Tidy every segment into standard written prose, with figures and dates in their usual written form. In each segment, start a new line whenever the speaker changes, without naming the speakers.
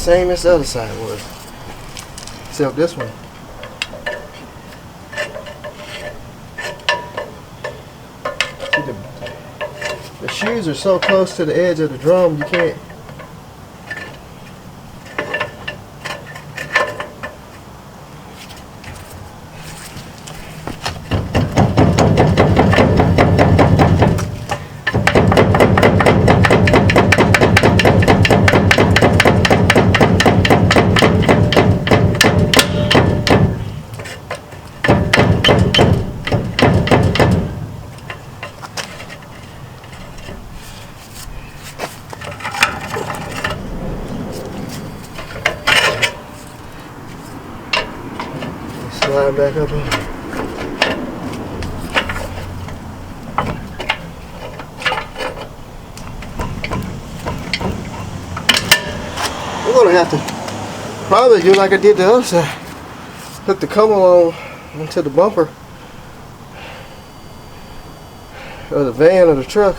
same as the other side was. Except this one. See, the shoes are so close to the edge of the drum you can't. Slide back up in. We're gonna have to probably do like I did the other side. Hook the cover on into the bumper of the van or the truck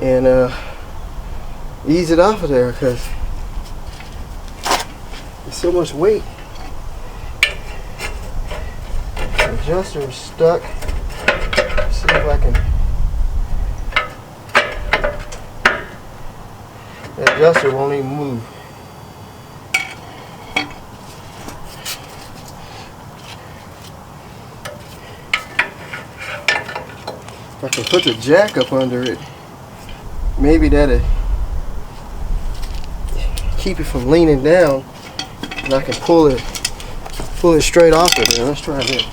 and ease it off of there because there's so much weight. Adjuster is stuck. Let's see if I can. The adjuster won't even move. If I can put the jack up under it, maybe that'll keep it from leaning down, and I can pull it straight off of there. Let's try this.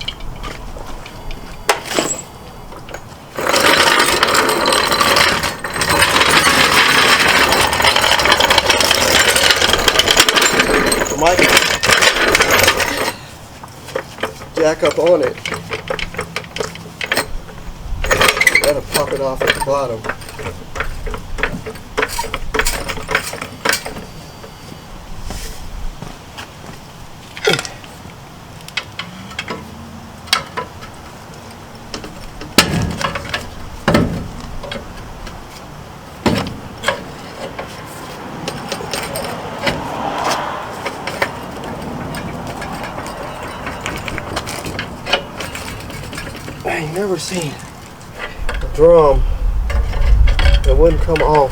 Jack up on it. That'll pop it off at the bottom. I ain't never seen a drum that wouldn't come off.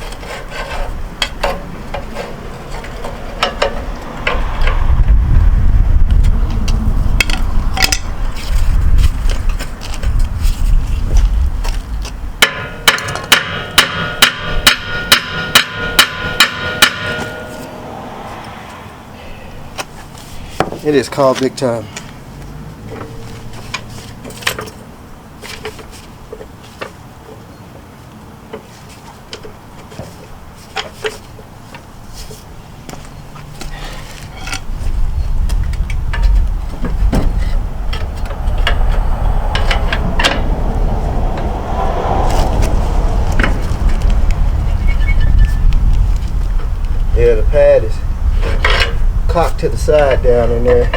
It is called big time. Yeah, the pad is cocked to the side down in there.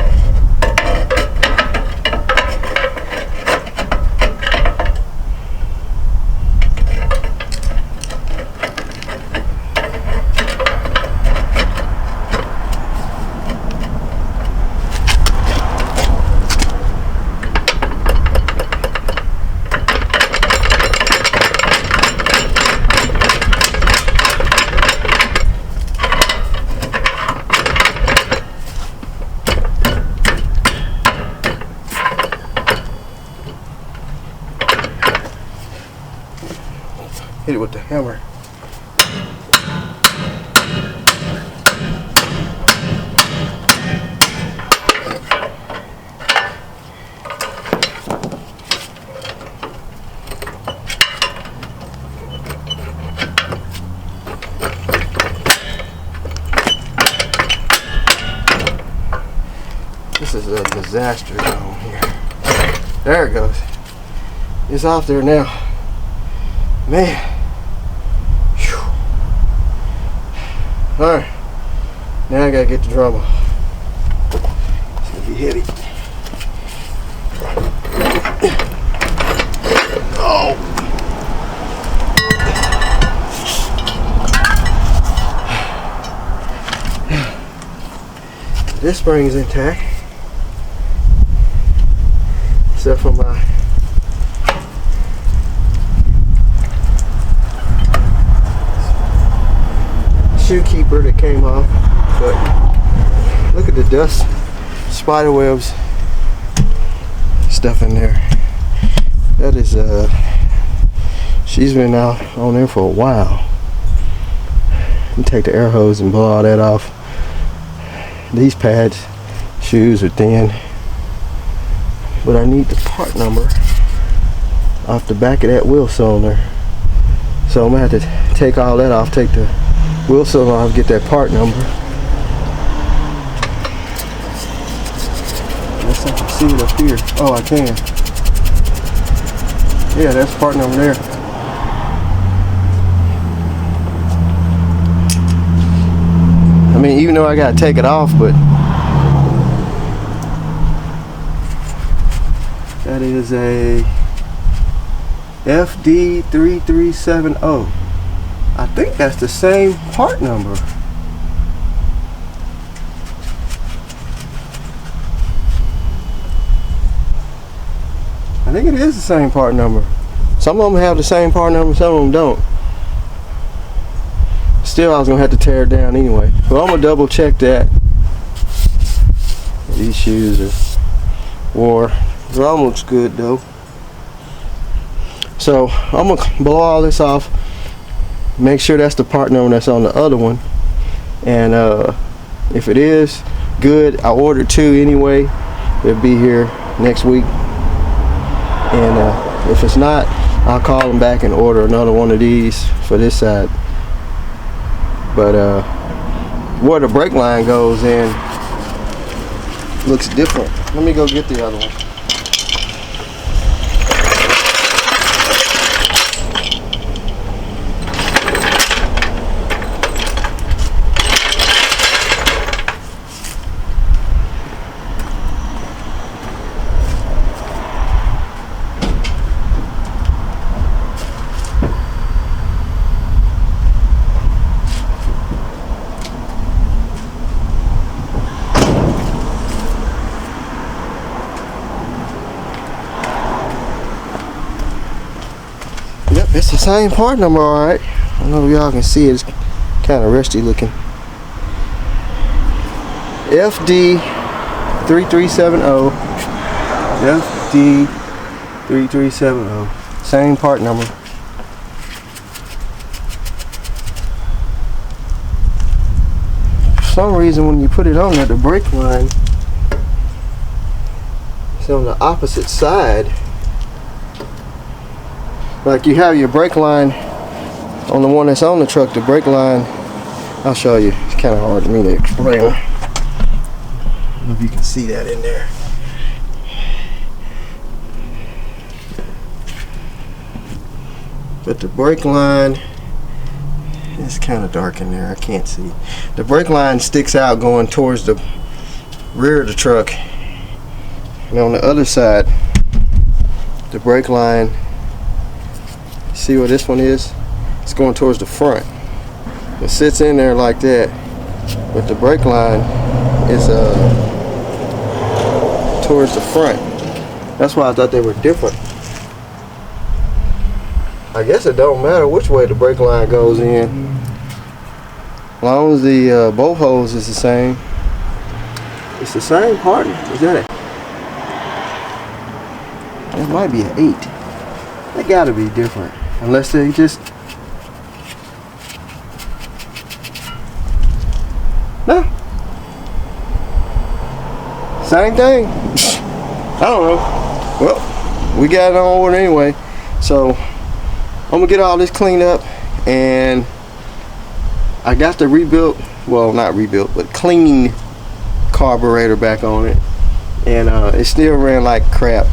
Hit it with the hammer. This is a disaster down here. There it goes. It's off there now. Man. Alright, now I gotta get the drum off. It's gonna be heavy. Oh! This spring is intact, except for my shoe keeper that came off. But look at the dust, spider webs, stuff in there. That is she's been out on there for a while. You take the air hose and blow all that off. These pads, shoes are thin, but I need the part number off the back of that wheel cylinder. So I'm gonna have to take all that off, take the wheel cylinder off, get that part number. Let's see if I can see it up here. Oh, I can. Yeah, that's part number there. I mean, even though I gotta take it off, but that is a Pt.3 I think that's the same part number. I think it is the same part number. Some of them have the same part number, some of them don't. Still, I was gonna have to tear it down anyway. But I'm gonna double check that. These shoes are wore. They're almost good though. So I'm gonna blow all this off. Make sure that's the part number that's on the other one. And if it is good, I ordered 2 anyway. They'll be here next week. And if it's not, I'll call them back and order another one of these for this side. But where the brake line goes in looks different. Let me go get the other one. Yep, it's the same part number, alright. I don't know if y'all can see it. It's kind of rusty looking. FD3370. FD3370. Same part number. For some reason, when you put it on there, the brake line is on the opposite side. Like you have your brake line on the one that's on the truck, the brake line, I'll show you. It's kind of hard for me to explain. I don't know if you can see that in there. But the brake line is kind of dark in there. I can't see. The brake line sticks out going towards the rear of the truck. And on the other side, the brake line, see where this one is? It's going towards the front. It sits in there like that, but the brake line is towards the front. That's why I thought they were different. I guess it don't matter which way the brake line goes in, as long as the both holes is the same. It's the same part. Is that it? That might be an 8. They gotta be different. Unless they just... No. Same thing. I don't know. Well, we got it on order anyway. So, I'm going to get all this cleaned up. And I got the rebuilt, well, not rebuilt, but clean carburetor back on it. And it still ran like crap.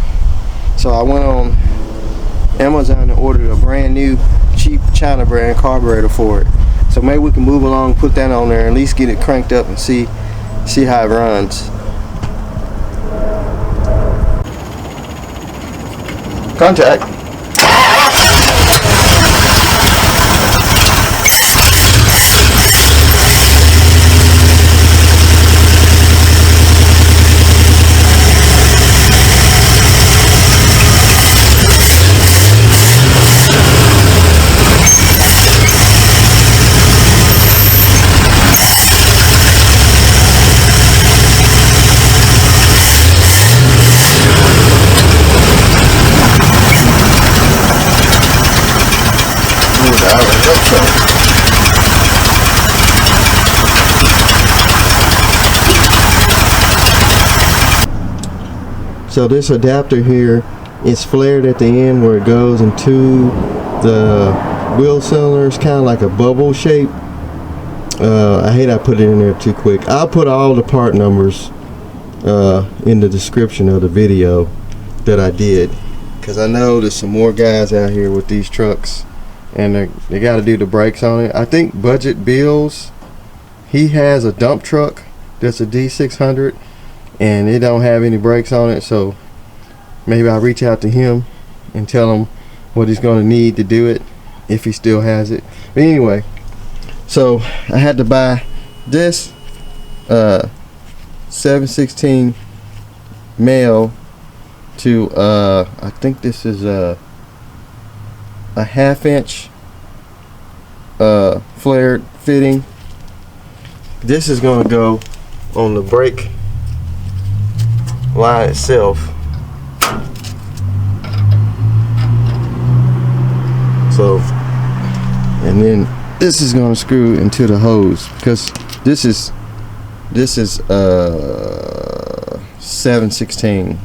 So I went on Amazon and ordered a brand new cheap China brand carburetor for it. So maybe we can move along, put that on there, and at least get it cranked up and see how it runs. Contact. So this adapter here is flared at the end where it goes into the wheel cylinder. It's kind of like a bubble shape. I hate I put it in there too quick. I'll put all the part numbers in the description of the video that I did, because I know there's some more guys out here with these trucks and they got to do the brakes on it. I think Budget Bills, he has a dump truck that's a D600 and it don't have any brakes on it, so maybe I'll reach out to him and tell him what he's going to need to do it, if he still has it. But anyway, so I had to buy this 7/16 male to I think this is a 1/2 inch flared fitting. This is going to go on the brake line itself. So, and then this is going to screw into the hose, because this is 7/16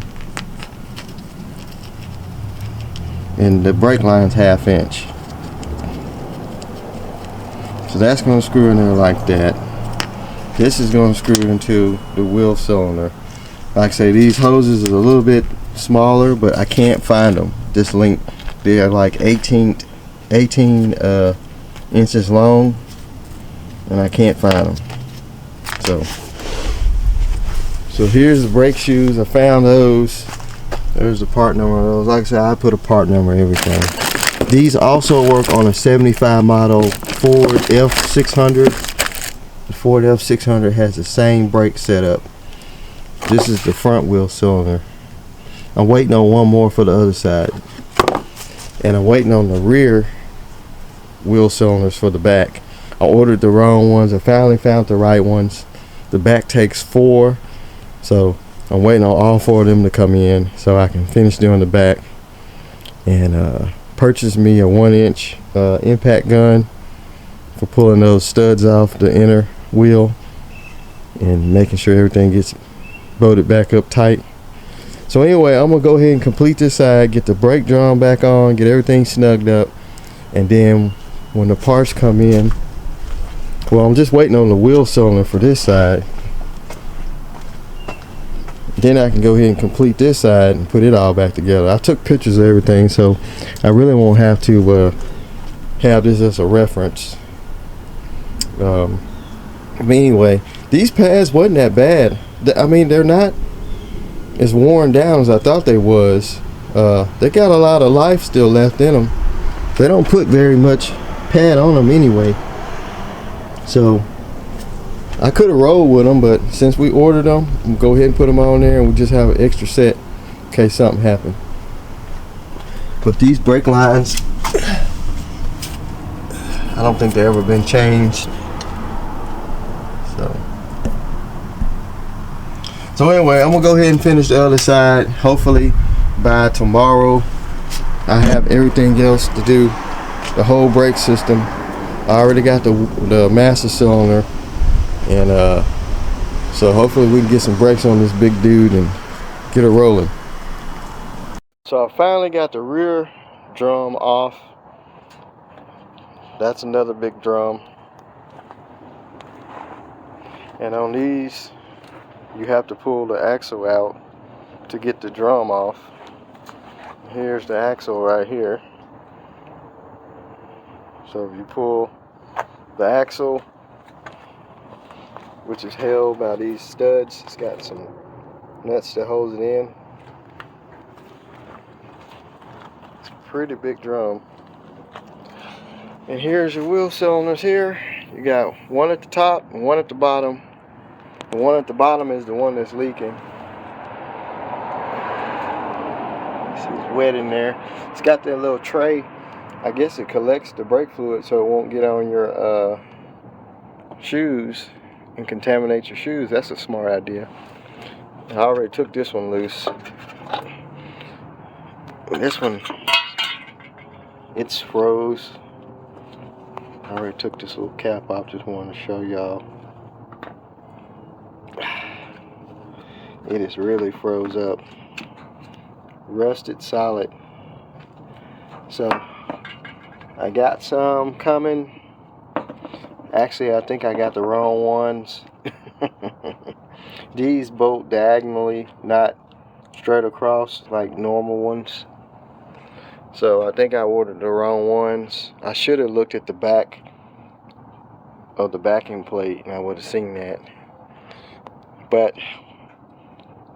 and the brake line's 1/2 inch. So that's going to screw in there like that. This is going to screw into the wheel cylinder. Like I say, these hoses are a little bit smaller, but I can't find them this length. They are like 18 inches long, and I can't find them. So here's the brake shoes. I found those. There's the part number of those. Like I said, I put a part number and everything. These also work on a 75 model Ford F600. The Ford F600 has the same brake setup. This is the front wheel cylinder. I'm waiting on one more for the other side, and I'm waiting on the rear wheel cylinders for the back. I ordered the wrong ones. I finally found the right ones. The back takes 4, so I'm waiting on all 4 of them to come in so I can finish doing the back, and purchase me a 1-inch impact gun for pulling those studs off the inner wheel and making sure everything gets bolted back up tight. So anyway, I'm gonna go ahead and complete this side, get the brake drum back on, get everything snugged up, and then when the parts come in, well, I'm just waiting on the wheel cylinder for this side. Then I can go ahead and complete this side and put it all back together. I took pictures of everything, so I really won't have to have this as a reference. But anyway, these pads wasn't that bad. I mean, they're not as worn down as I thought they was. They got a lot of life still left in them. They don't put very much pad on them anyway, so I could have rolled with them, but since we ordered them, we'll go ahead and put them on there, and we just have an extra set in case something happened. But these brake lines, I don't think they've ever been changed. So anyway, I'm gonna go ahead and finish the other side. Hopefully by tomorrow I have everything else to do. The whole brake system. I already got the master cylinder, and so hopefully we can get some brakes on this big dude and get it rolling. So I finally got the rear drum off. That's another big drum. And on these, you have to pull the axle out to get the drum off. Here's the axle right here. So if you pull the axle, which is held by these studs, it's got some nuts that holds it in. It's a pretty big drum. And here's your wheel cylinders here. You got one at the top and one at the bottom. The one at the bottom is the one that's leaking. See, it's wet in there. It's got that little tray. I guess it collects the brake fluid so it won't get on your shoes and contaminate your shoes. That's a smart idea. I already took this one loose. This one, it's froze. I already took this little cap off, just wanted to show y'all. It is really froze up. Rusted solid. So I got some coming. Actually, I think I got the wrong ones. These bolt diagonally, not straight across like normal ones. So I think I ordered the wrong ones. I should have looked at the back of the backing plate and I would have seen that. But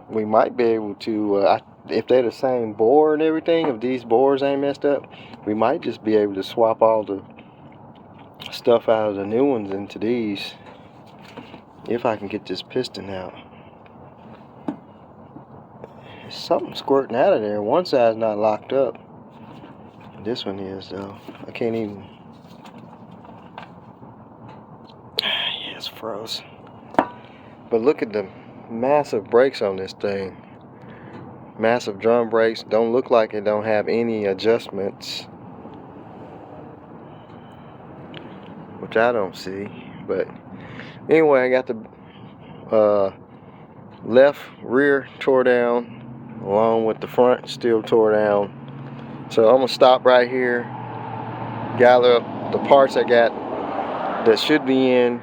we might be able to, if they're the same bore and everything, if these bores ain't messed up, we might just be able to swap all the stuff out of the new ones into these, if I can get this piston out. There's something squirting out of there. One side's not locked up. This one is though. I can't even. Yeah, it's froze. But look at the massive brakes on this thing. Massive drum brakes. Don't look like it don't have any adjustments, which I don't see. But anyway, I got the left rear tore down, along with the front still tore down. So I'm gonna stop right here, gather up the parts I got that should be in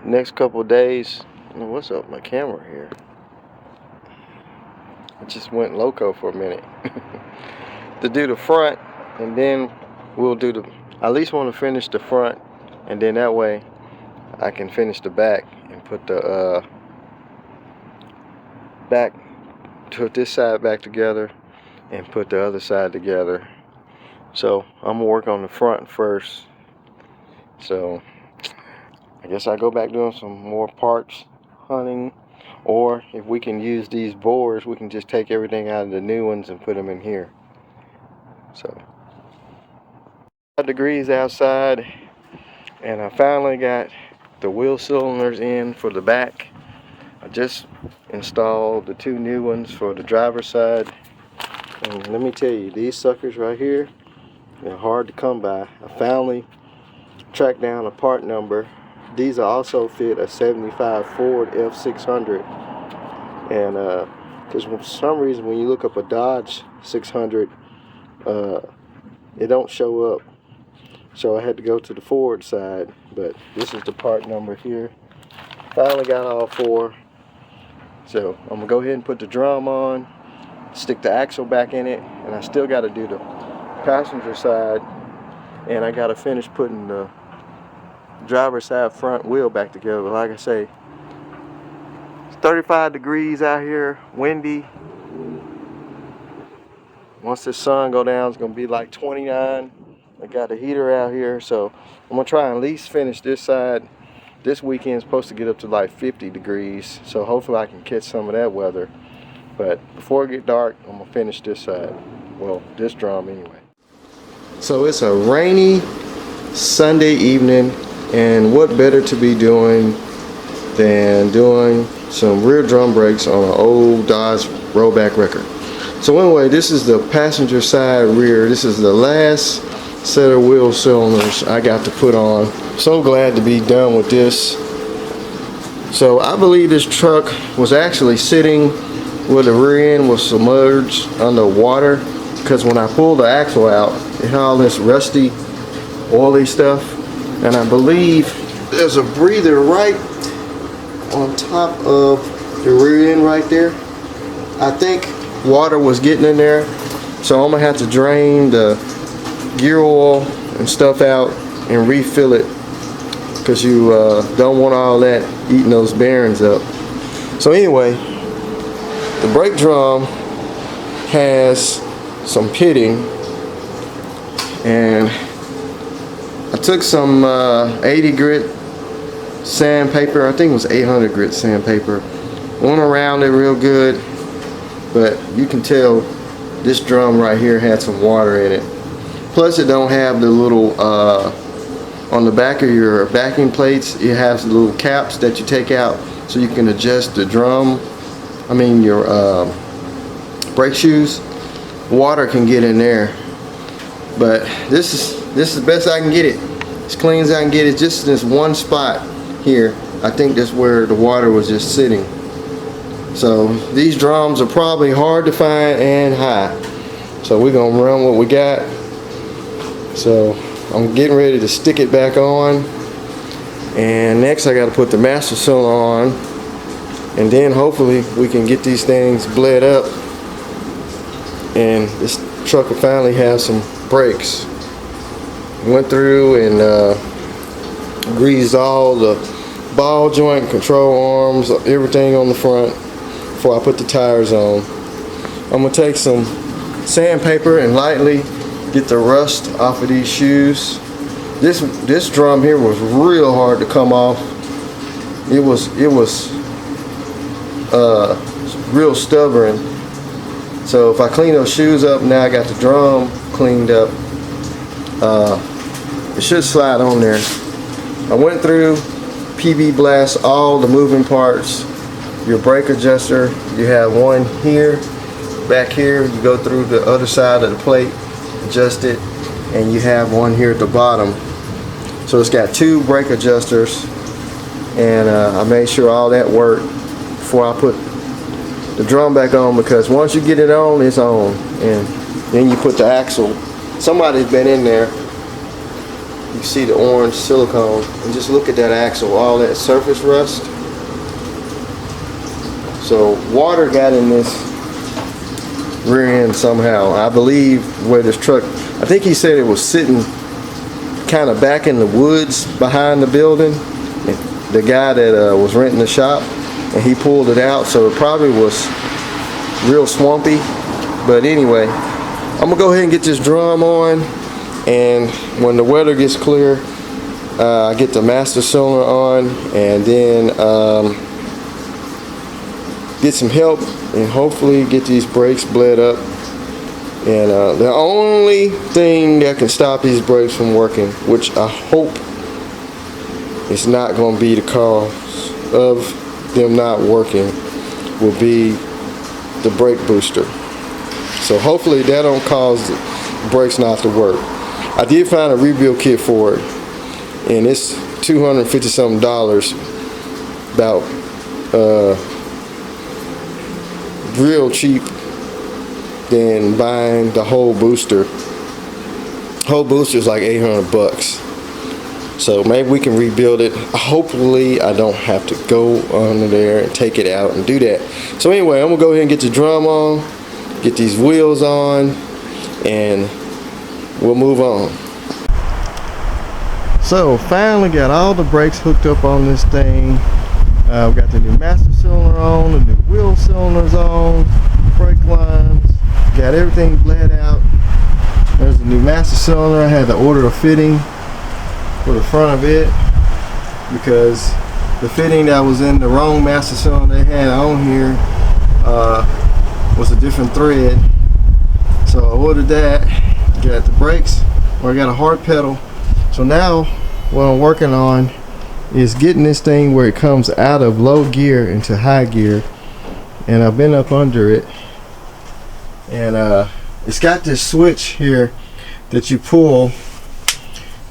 next couple of days. What's up with my camera here? It just went loco for a minute. To do the front, and then we'll do the, I at least want to finish the front, and then that way I can finish the back and put the put this side back together and put the other side together. So I'm gonna work on the front first. So I guess I go back doing some more parts hunting, or if we can use these bores, we can just take everything out of the new ones and put them in here. So 5 degrees outside, and I finally got the wheel cylinders in for the back. I just installed the 2 new ones for the driver's side. And let me tell you, these suckers right here, they're hard to come by. I finally tracked down a part number. These also fit a 75 Ford F600. And because for some reason when you look up a Dodge 600, it don't show up. So I had to go to the Ford side. But this is the part number here. Finally got all 4. So I'm gonna go ahead and put the drum on, stick the axle back in it, and I still got to do the passenger side, and I got to finish putting the driver's side front wheel back together. But like I say, it's 35 degrees out here, windy. Once the sun go down, it's gonna be like 29. I got a heater out here, so I'm gonna try and at least finish this side. This weekend's supposed to get up to like 50 degrees, so hopefully I can catch some of that weather. But before it get dark, I'm gonna finish this side. Well, this drum anyway. So it's a rainy Sunday evening, and what better to be doing than doing some rear drum brakes on an old Dodge rollback record. So anyway, this is the passenger side rear. This is the last set of wheel cylinders I got to put on. So glad to be done with this. So I believe this truck was actually sitting where the rear end was submerged under water, because when I pulled the axle out, it had all this rusty, oily stuff, and I believe there's a breather right on top of the rear end right there. I think water was getting in there, so I'm gonna have to drain the gear oil and stuff out and refill it, because you don't want all that eating those bearings up. So anyway, the brake drum has some pitting, and I took some 80 grit sandpaper. I think it was 800 grit sandpaper. Went around it real good, but you can tell this drum right here had some water in it. Plus it don't have the little on the back of your backing plates, it has the little caps that you take out so you can adjust the drum, your brake shoes. Water can get in there, But this is the best I can get it. As clean as I can get it, just in this one spot here. I think that's where the water was just sitting. So these drums are probably hard to find and high. So we're gonna run what we got. So I'm getting ready to stick it back on. And next I gotta put the master cylinder on. And then hopefully we can get these things bled up. And this truck will finally have some brakes. Went through and greased all the ball joint, control arms, everything on the front before I put the tires on. I'm gonna take some sandpaper and lightly get the rust off of these shoes. This drum here was real hard to come off. It was real stubborn. So if I clean those shoes up, now I got the drum cleaned up. It should slide on there. I went through, PB blast all the moving parts. Your brake adjuster, you have one here, back here. You go through the other side of the plate, adjust it, and you have one here at the bottom. So it's got two brake adjusters, and I made sure all that worked before I put the drum back on, because once you get it on, it's on. And then you put the axle. Somebody's been in there. You see the orange silicone, and just look at that axle, all that surface rust. So water got in this rear end somehow. I believe where this truck, I think he said it was sitting kind of back in the woods behind the building. The guy that was renting the shop, and he pulled it out, so it probably was real swampy. But anyway, I'm gonna go ahead and get this drum on, and when the weather gets clear, I get the master cylinder on, and then get some help and hopefully get these brakes bled up. And the only thing that can stop these brakes from working, which I hope is not going to be the cause of them not working, will be the brake booster. So hopefully that don't cause the brakes not to work. I did find a rebuild kit for it, and it's $250 something, about real cheap than buying the whole booster. Whole booster is like 800 bucks. So maybe we can rebuild it. Hopefully I don't have to go under there and take it out and do that. So anyway, I'm gonna go ahead and get the drum on, get these wheels on, and we'll move on. So finally got all the brakes hooked up on this thing. We got the new master cylinder on, the new wheel cylinders on, brake lines, got everything bled out. There's the new master cylinder. I had to order a fitting for the front of it because the fitting that was in the wrong master cylinder they had on here was a different thread. So I ordered that, got the brakes, or I got a hard pedal. So now what I'm working on is getting this thing where it comes out of low gear into high gear, and I've been up under it, and it's got this switch here that you pull.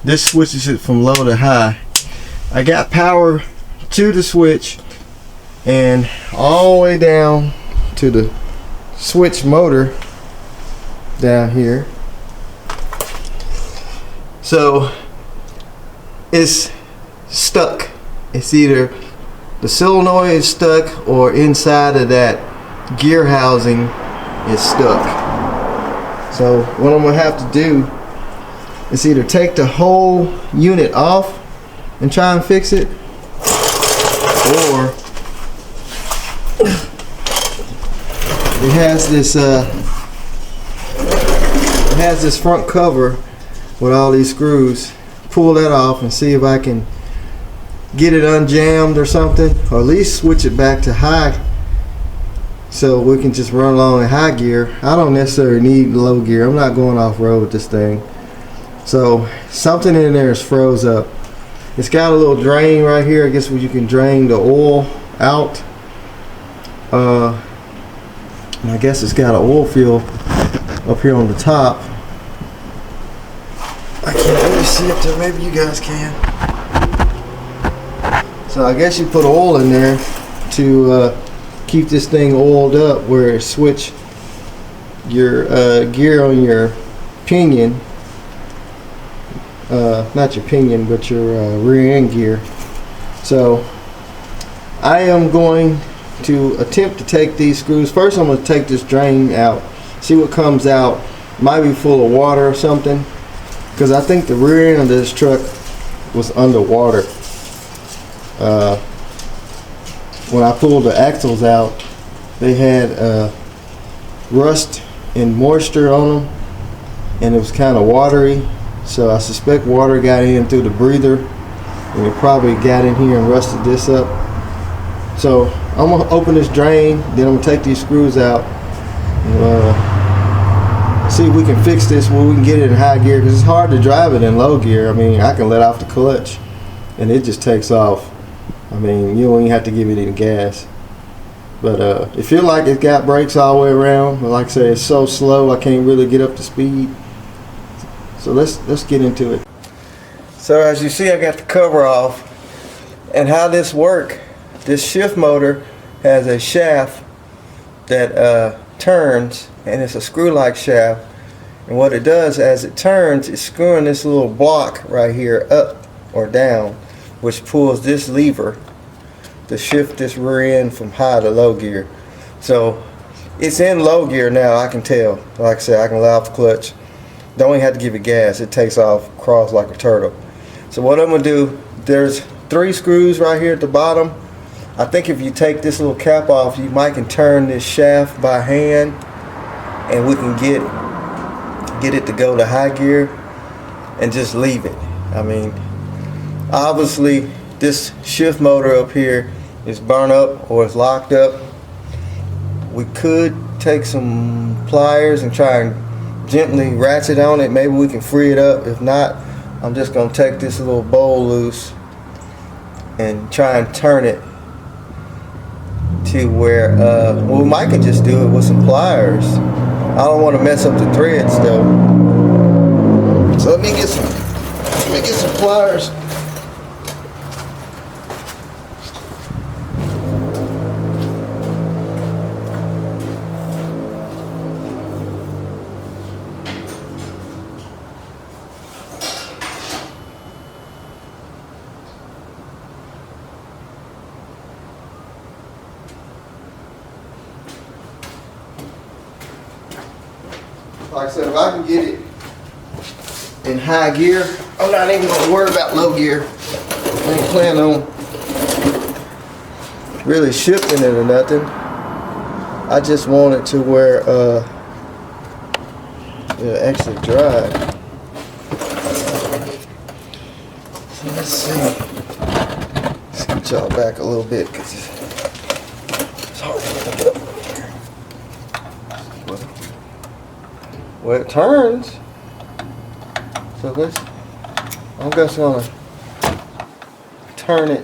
This switches it from low to high. I got power to the switch and all the way down to the switch motor down here. So it's stuck. It's either the solenoid is stuck or inside of that gear housing is stuck. So what I'm gonna have to do is either take the whole unit off and try and fix it, or it has this front cover with all these screws. Pull that off and see if I can get it unjammed or something, or at least switch it back to high so we can just run along in high gear. I don't necessarily need low gear. I'm not going off road with this thing. So something in there is froze up. It's got a little drain right here, I guess, where you can drain the oil out. And I guess it's got an oil fill up here on the top. I can't really see up there. Maybe you guys can. So I guess you put oil in there to keep this thing oiled up, where it switch your gear on your pinion, not your pinion, but your rear end gear. So I am going to attempt to take these screws. First I'm going to take this drain out, see what comes out. Might be full of water or something, because I think the rear end of this truck was underwater. When I pulled the axles out, they had rust and moisture on them, and it was kind of watery, so I suspect water got in through the breather, and it probably got in here and rusted this up. So I'm gonna open this drain, then I'm gonna take these screws out and see if we can fix this where we can get it in high gear, because it's hard to drive it in low gear. I mean, I can let off the clutch and it just takes off. I mean, you don't even have to give it any gas. But it feels like it's got brakes all the way around. But like I say, it's so slow I can't really get up to speed. So let's get into it. So as you see, I got the cover off. And how this works, this shift motor has a shaft that turns, and it's a screw-like shaft. And what it does, as it turns, it's screwing this little block right here up or down, which pulls this lever to shift this rear end from high to low gear. So it's in low gear now, I can tell. Like I said, I can let off the clutch. Don't even have to give it gas. It takes off, crawls like a turtle. So what I'm gonna do, there's 3 screws right here at the bottom. I think if you take this little cap off, you might can turn this shaft by hand, and we can get it to go to high gear and just leave it. I mean, obviously this shift motor up here is burnt up or it's locked up. We could take some pliers and try and gently ratchet on it. Maybe we can free it up. If not, I'm just going to take this little bowl loose and try and turn it to where well, we might can just do it with some pliers. I don't want to mess up the threads though. So let me get some pliers. Like I said, if I can get it in high gear, I'm not even going to worry about low gear. I ain't planning on really shifting it or nothing. I just want it to where it'll actually drive. So let's see. Scoot y'all back a little bit because it's hard to get up here. Well, it turns. So I'm just gonna turn it,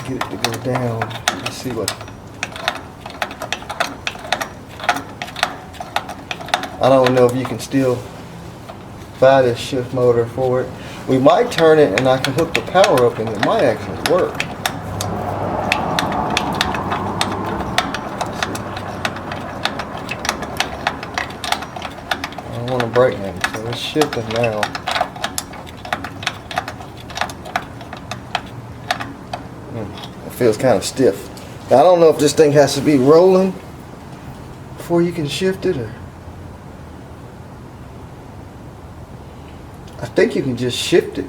get it to go down. Let's see what. I don't know if you can still buy this shift motor for it. We might turn it and I can hook the power up and it might actually work. I want to brake him, so it's shifting now. It feels kind of stiff. Now, I don't know if this thing has to be rolling before you can shift it, or I think you can just shift it.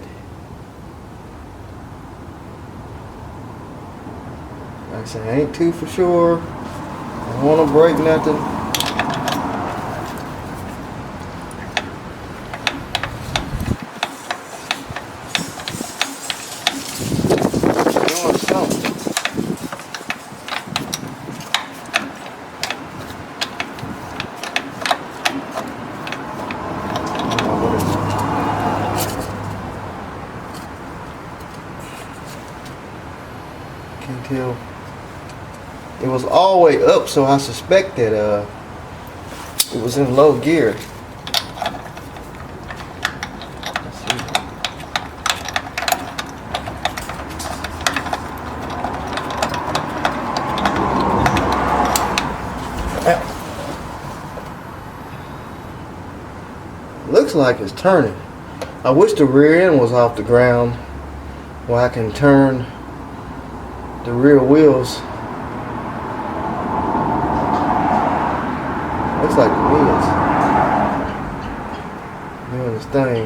Like I say, I ain't too for sure. I don't want to brake nothing. Until it was all the way up, so I suspect that it was in low gear. Let's see. Looks like it's turning. I wish the rear end was off the ground where I can turn the rear wheels. Looks like the wheels doing this thing.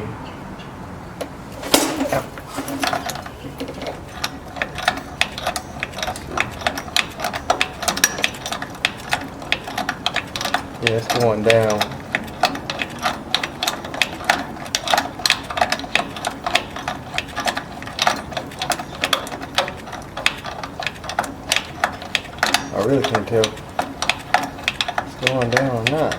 Yeah, it's going down. I really can't tell if it's going down or not.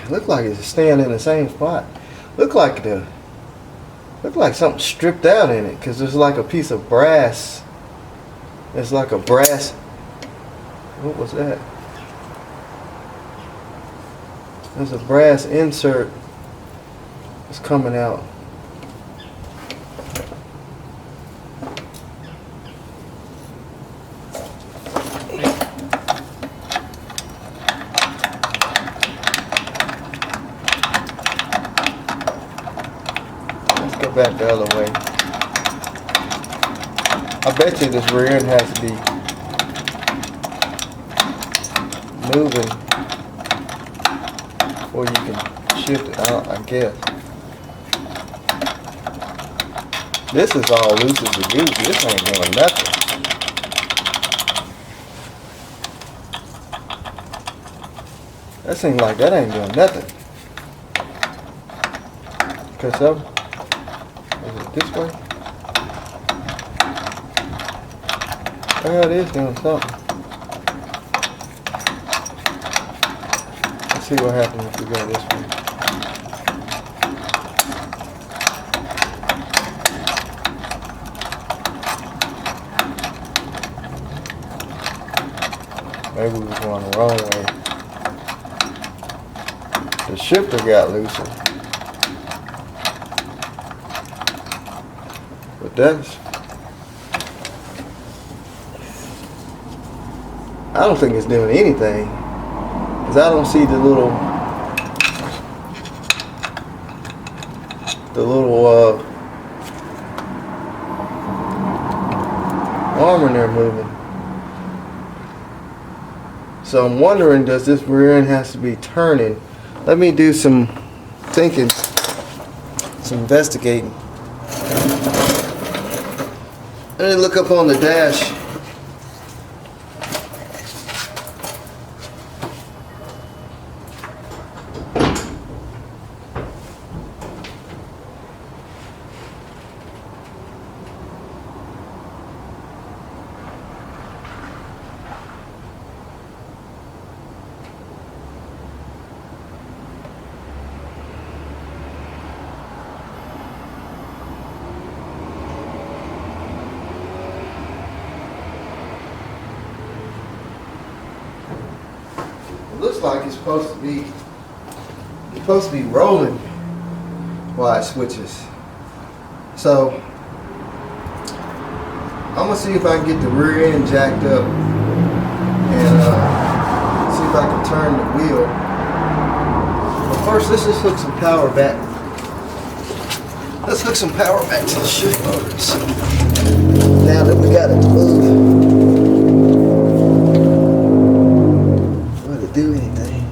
Looks like it's staying in the same spot. Look like something stripped out in it, because there's like a piece of brass. It's like a brass. What was that? There's a brass insert that's coming out. Let's go back the other way. I bet you this rear end has to be moving or you can shift it out, I guess. This is all loose as a goose. This ain't doing nothing. That seems like that ain't doing nothing. Because of, is it this way? Oh, it is doing something. See what happens if we go this way. Maybe we was going the wrong way. The shifter got looser. But that's, I don't think it's doing anything. Cause I don't see the little arm in there moving. So I'm wondering, does this rear end has to be turning? Let me do some thinking, some investigating. Let me look up on the dash. It looks like it's supposed to be rolling while it switches. So I'm gonna see if I can get the rear end jacked up and see if I can turn the wheel. But first, let's just hook some power back. Let's hook some power back to the shift motors. Now that we got it to move. Do anything.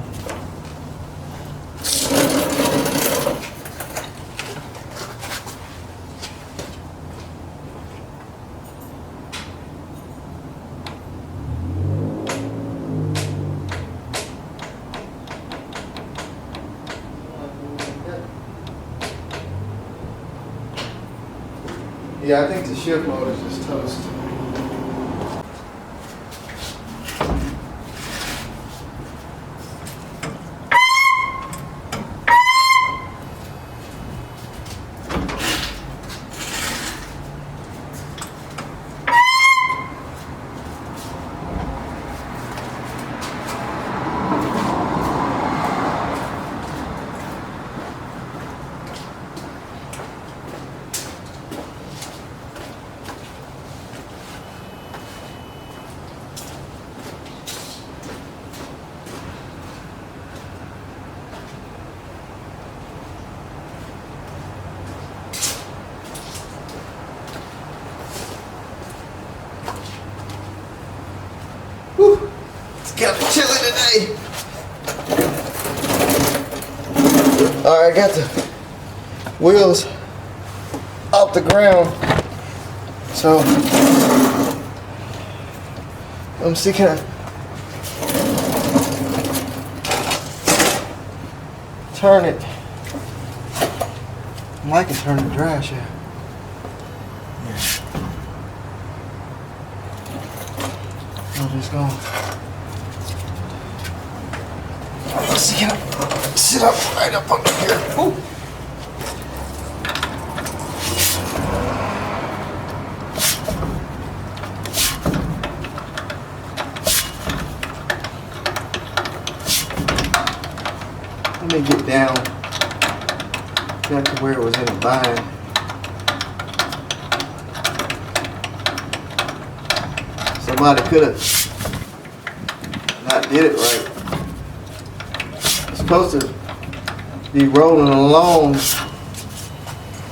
Yeah, I think the shift motor is just toast. today. Alright, I got the wheels off the ground. So I'm see, can I turn it? I can turn the dry shaft. I'm just going. Let's see, can I sit up right up under here? Ooh. Let me get down back to where it was in the bind. Somebody could have not did it right. It's supposed to be rolling along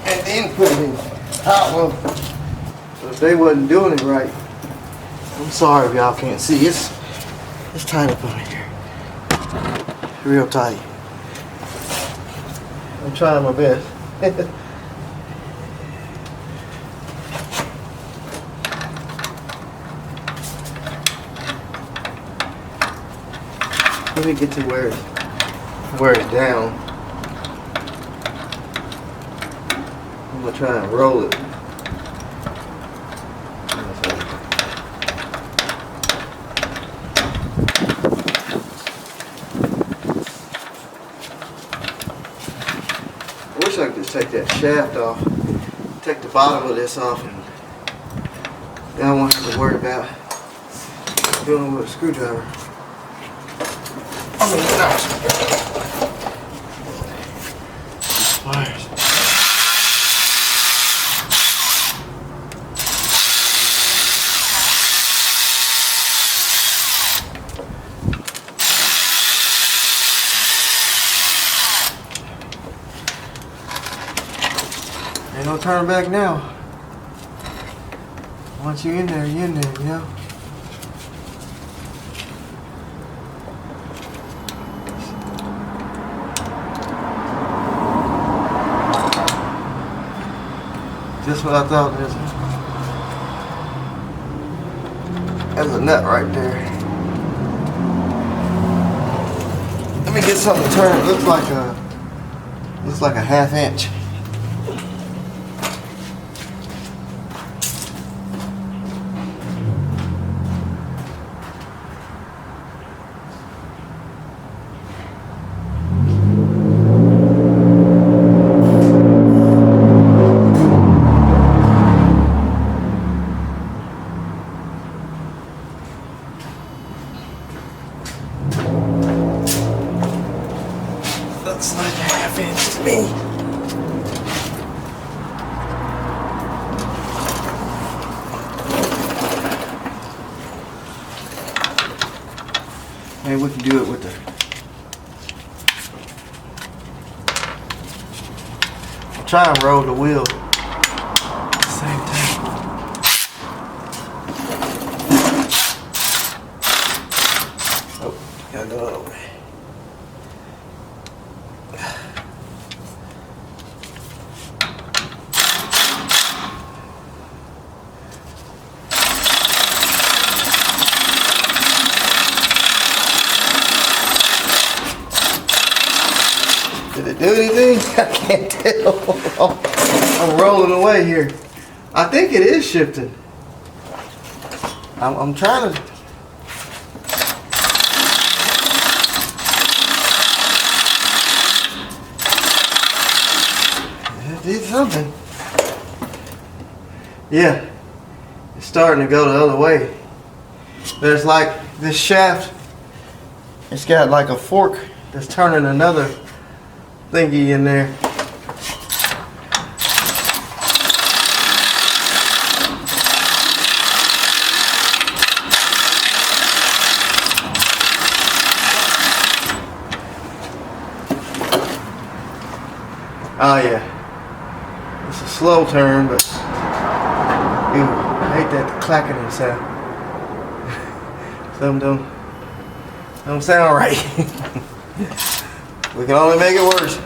and then put it in hot water. But if they wasn't doing it right, I'm sorry if y'all can't see. It's tight up under here. Real tight. I'm trying my best. Let me get to where it's down. I'm gonna try and roll it. I wish I could just take that shaft off, take the bottom of this off, and then I won't have to worry about doing it with a screwdriver. I mean, no. Wires. Ain't no turning back now. Once you're in there, you're in there, you know? Just what I thought. There's a nut right there. Let me get something to turn. It looks like a ½ inch. Looks like a ½ inch to me. Maybe we can do it with the... I'll try and roll the wheel at the same time. Oh, gotta go the other way. Did it do anything? I can't tell. I'm rolling away here. I think it is shifting. I'm trying to... It did something. Yeah. It's starting to go the other way. There's like this shaft. It's got like a fork that's turning another thingy in there. Oh yeah, it's a slow turn, but ew, I hate that clacking sound. Some don't Don't sound right. We can only make it worse.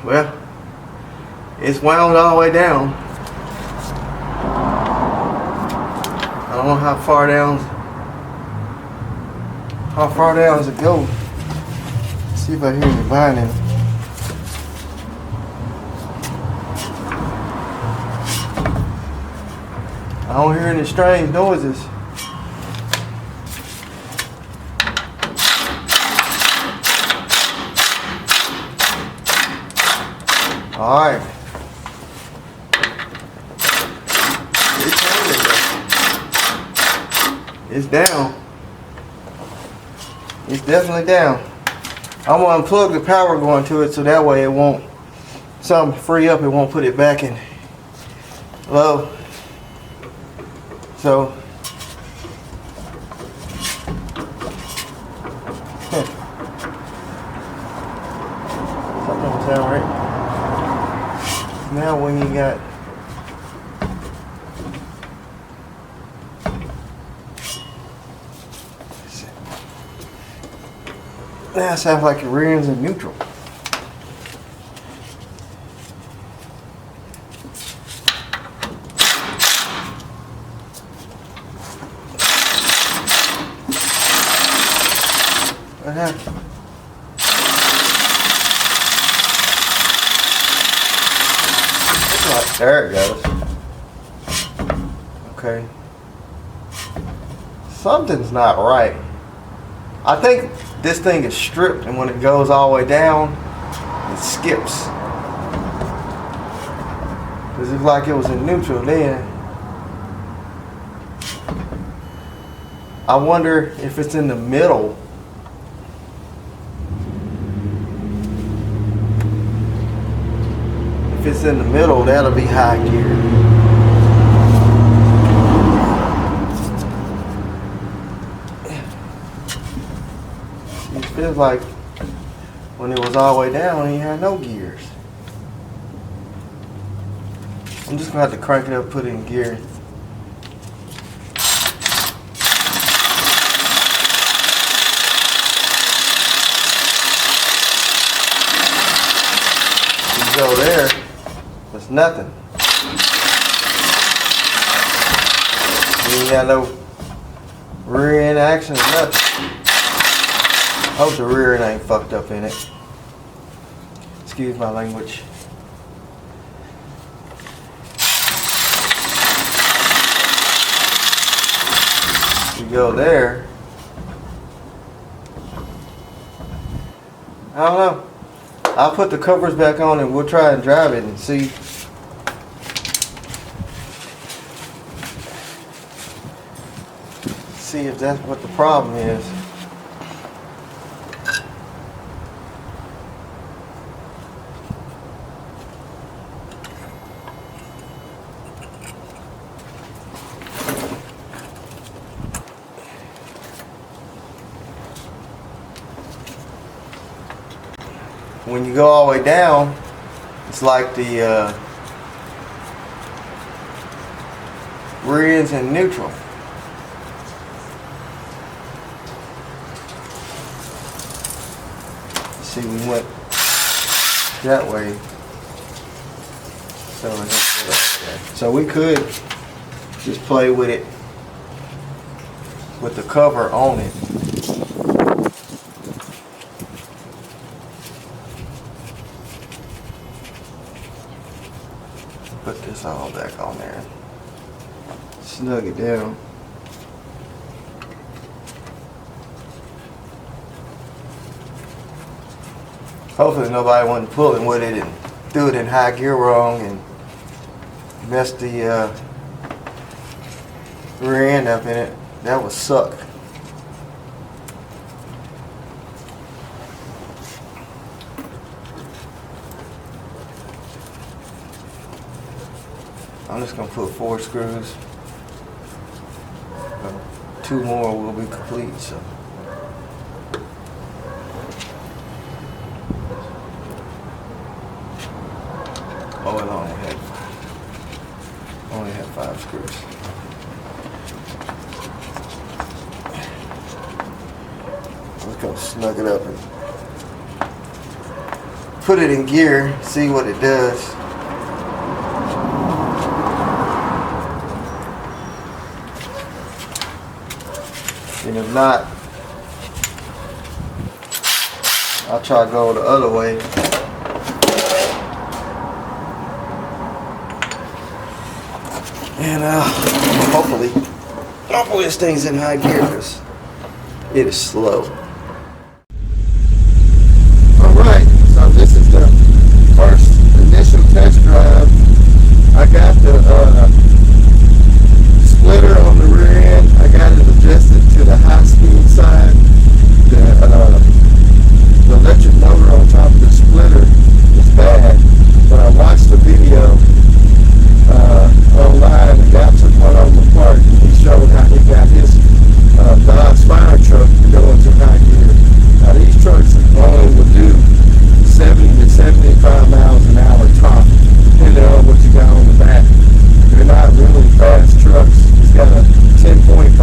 Well, it's wound all the way down. I don't know how far down does it go. Let's see if I hear any binding. I don't hear any strange noises. Alright. It's down. It's definitely down. I'm gonna unplug the power going to it so that way it won't, something free up, it won't put it back in low. So something don't sound right. Now when you got that sounds like your rear end's in neutral. What happened? There it goes. Okay. Something's not right. I think this thing is stripped, and when it goes all the way down, it skips. Because it's like it was in neutral then. I wonder if it's in the middle. If it's in the middle, that'll be high gear. It feels like when it was all the way down, he had no gears. I'm just gonna have to crank it up, put it in gear. You go there, there's nothing. You ain't got no rear end action or nothing. I hope the rear end ain't fucked up in it. Excuse my language. You go there. I don't know. I'll put the covers back on and we'll try and drive it and see. See if that's what the problem is. When you go all the way down, it's like the rear end's in neutral. See, we went that way, so we could just play with it with the cover on it. Put this all back on there. Snug it down. Hopefully nobody wasn't pulling with it and threw it in high gear wrong and messed the rear end up in it. That would suck. I'm just going to put 4 screws. 2 more will be complete. So. just gonna snug it up and put it in gear, see what it does. And if not, I'll try to go the other way. And hopefully this thing's in high gear because it is slow. Alright, so this is the first initial test drive. I got the splitter on the rear end. I got it adjusted to the high speed side. The electric motor on top of the splitter is bad, but I watched the video online. The guy took one of them apart and he showed how he got his Dodge Spire truck to go into high gear. Now these trucks only will do 70 to 75 miles an hour top, depending on what you got on the back. They're not really fast trucks. It's got a 10.5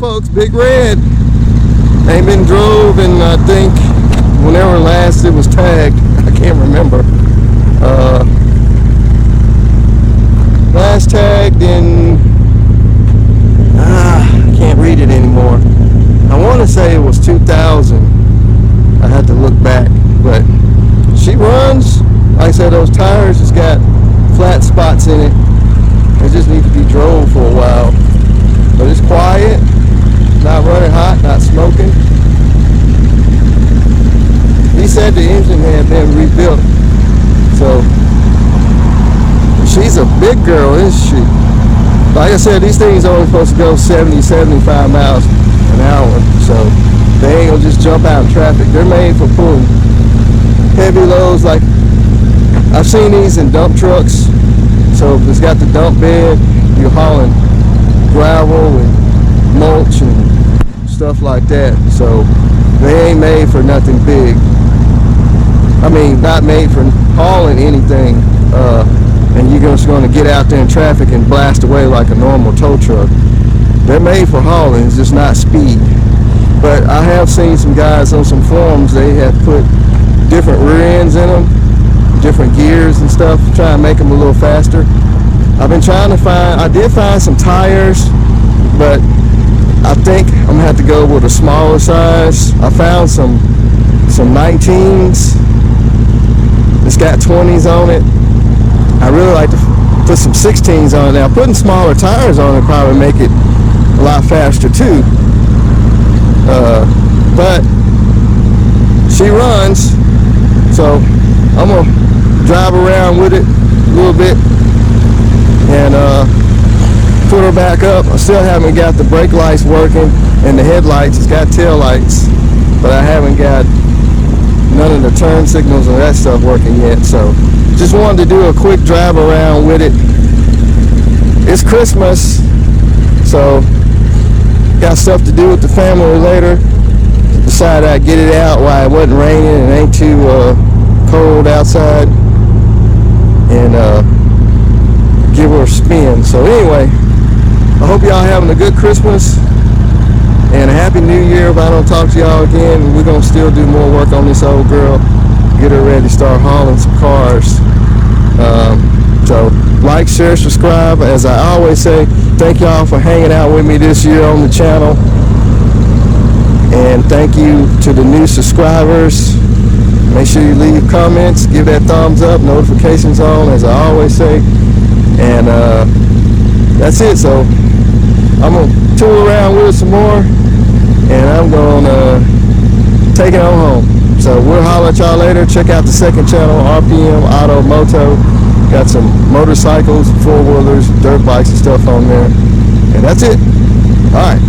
folks, Big Red. Ain't been drove, and I think whenever last it was tagged, I can't remember. Last tagged in, I can't read it anymore. I want to say it was 2000. I had to look back, but she runs. Like I said, those tires just got flat spots in it. They just need to be drove for a while. But it's quiet, not running hot, not smoking. He said the engine had been rebuilt. So she's a big girl, isn't she? Like I said, these things are only supposed to go 70, 75 miles an hour. So they ain't gonna just jump out in traffic. They're made for pulling heavy loads. Like I've seen these in dump trucks. So if it's got the dump bed, you're hauling gravel and mulch and stuff like that. So they ain't made for nothing big. I mean, not made for hauling anything. And you're just going to get out there in traffic and blast away like a normal tow truck. They're made for hauling, it's just not speed. But I have seen some guys on some forums, they have put different rear ends in them, different gears and stuff, try and make them a little faster. I've been trying to find, I did find some tires, but I think I'm going to have to go with a smaller size. I found some 19s. It's got 20s on it. I really like to put some 16s on it. Now, putting smaller tires on it probably make it a lot faster too. But she runs, so I'm gonna drive around with it a little bit and put her back up. I still haven't got the brake lights working and the headlights. It's got tail lights, but I haven't got none of the turn signals and that stuff working yet. So just wanted to do a quick drive around with it. It's Christmas, so got stuff to do with the family later. Decided I'd get it out while it wasn't raining and ain't too cold outside, and give her a spin. So anyway, I hope y'all having a good Christmas and a happy New Year. If I don't talk to y'all again, we're gonna still do more work on this old girl, get her ready to start hauling some cars. So like, share, subscribe. As I always say, thank y'all for hanging out with me this year on the channel, and thank you to the new subscribers. Make sure you leave comments, give that thumbs up, notifications on, as I always say. And that's it. So I'm gonna tour around with it some more, and I'm gonna take it on home. So we'll holler at y'all later. Check out the second channel, RPM Auto Moto. Got some motorcycles, four-wheelers, dirt bikes and stuff on there. And that's it. All right.